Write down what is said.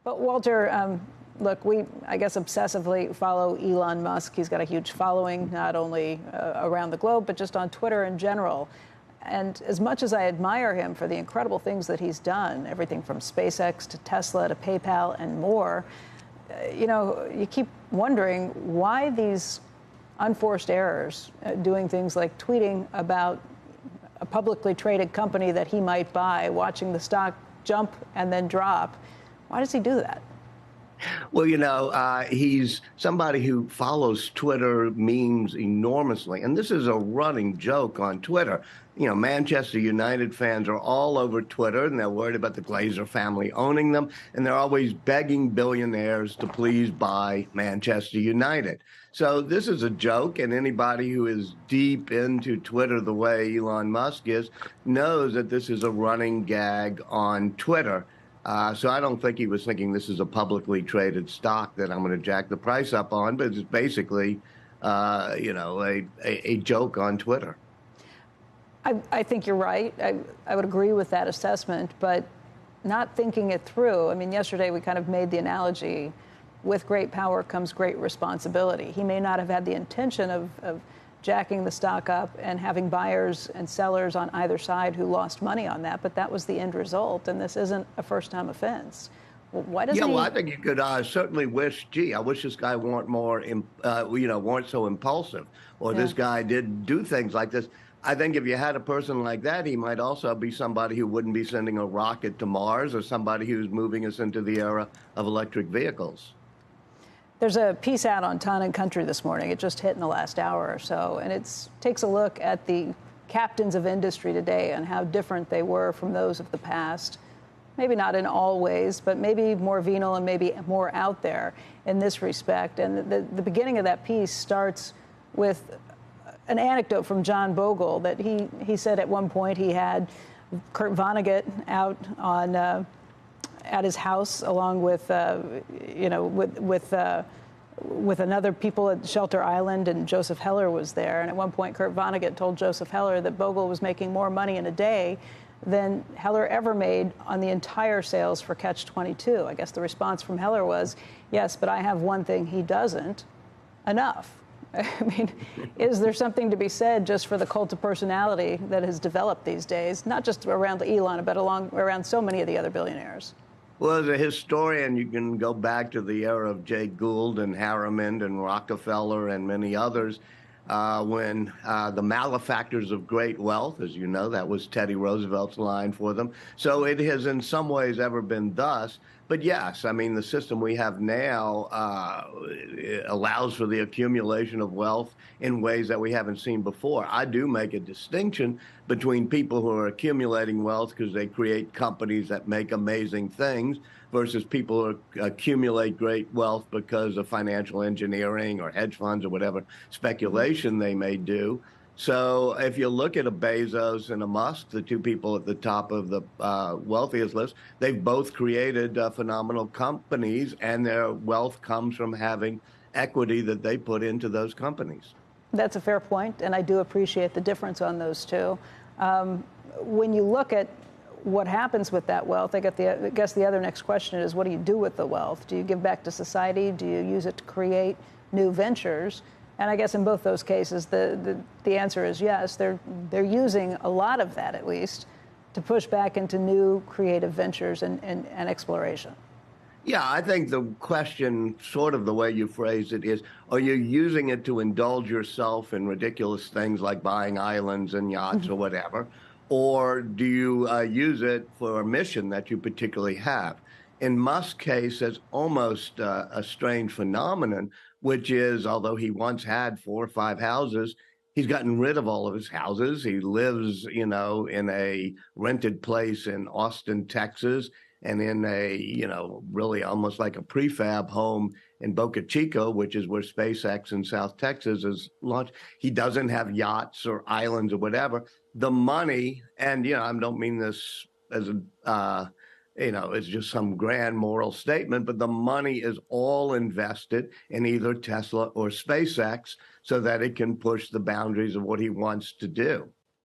But Walter, look, we, I guess, obsessively follow Elon Musk. He's got a huge following, not only around the globe, but just on Twitter in general. And as much as I admire him for the incredible things that he's done, everything from SpaceX to Tesla to PayPal and more, you keep wondering why these unforced errors, doing things like tweeting about a publicly traded company that he might buy, watching the stock jump and then drop. Why does he do that? Well, he's somebody who follows Twitter memes enormously. And this is a running joke on Twitter. Manchester United fans are all over Twitter, and they're worried about the Glazer family owning them. And they're always begging billionaires to please buy Manchester United. So this is a joke, and anybody who is deep into Twitter the way Elon Musk is knows that this is a running gag on Twitter. So I don't think he was thinking this is a publicly traded stock that I'm going to jack the price up on, but it's basically, a joke on Twitter. I think you're right. I would agree with that assessment, but not thinking it through. I mean, yesterday we kind of made the analogy, with great power comes great responsibility. He may not have had the intention of jacking the stock up and having buyers and sellers on either side who lost money on that, but that was the end result, and this isn't a first-time offense. Why doesn't I think you could certainly wish, I wish this guy weren't weren't so impulsive, or this guy did do things like this. I think if you had a person like that, he might also be somebody who wouldn't be sending a rocket to Mars, or somebody who's moving us into the era of electric vehicles. There's a piece out on Town and Country this morning. It just hit in the last hour or so, and it takes a look at the captains of industry today and how different they were from those of the past. Maybe not in all ways, but maybe more venal and maybe more out there in this respect. And the beginning of that piece starts with an anecdote from John Bogle that he said at one point he had Kurt Vonnegut out on at his house, along with with another people at Shelter Island, and Joseph Heller was there. And at one point, Kurt Vonnegut told Joseph Heller that Bogle was making more money in a day than Heller ever made on the entire sales for Catch-22. I guess the response from Heller was, yes, but I have one thing he doesn't, enough. I mean, is there something to be said just for the cult of personality that has developed these days, not just around Elon, but around so many of the other billionaires? Well, as a historian, you can go back to the era of Jay Gould and Harriman and Rockefeller and many others, when the malefactors of great wealth, as you know, that was Teddy Roosevelt's line for them. So it has in some ways ever been thus. But yes, I mean, the system we have now allows for the accumulation of wealth in ways that we haven't seen before. I do make a distinction between people who are accumulating wealth because they create companies that make amazing things versus people who accumulate great wealth because of financial engineering or hedge funds or whatever speculation they may do. So if you look at a Bezos and a Musk, the two people at the top of the wealthiest list, they've both created phenomenal companies, and their wealth comes from having equity that they put into those companies. That's a fair point, and I do appreciate the difference on those two. When you look at what happens with that wealth, I guess the other next question is, what do you do with the wealth? Do you give back to society? Do you use it to create new ventures? And I guess in both those cases, the answer is yes. They're using a lot of that, at least, to push back into new creative ventures and exploration. Yeah, I think the question, sort of the way you phrased it, is, are you using it to indulge yourself in ridiculous things like buying islands and yachts or whatever? Or do you use it for a mission that you particularly have? In Musk's case, there's almost a strange phenomenon, which is, although he once had 4 or 5 houses, he's gotten rid of all of his houses. He lives, in a rented place in Austin, Texas, and in a, really almost like a prefab home in Boca Chica, which is where SpaceX in South Texas is launched. He doesn't have yachts or islands or whatever. The money, and, I don't mean this as a, it's just some grand moral statement, but the money is all invested in either Tesla or SpaceX so that it can push the boundaries of what he wants to do.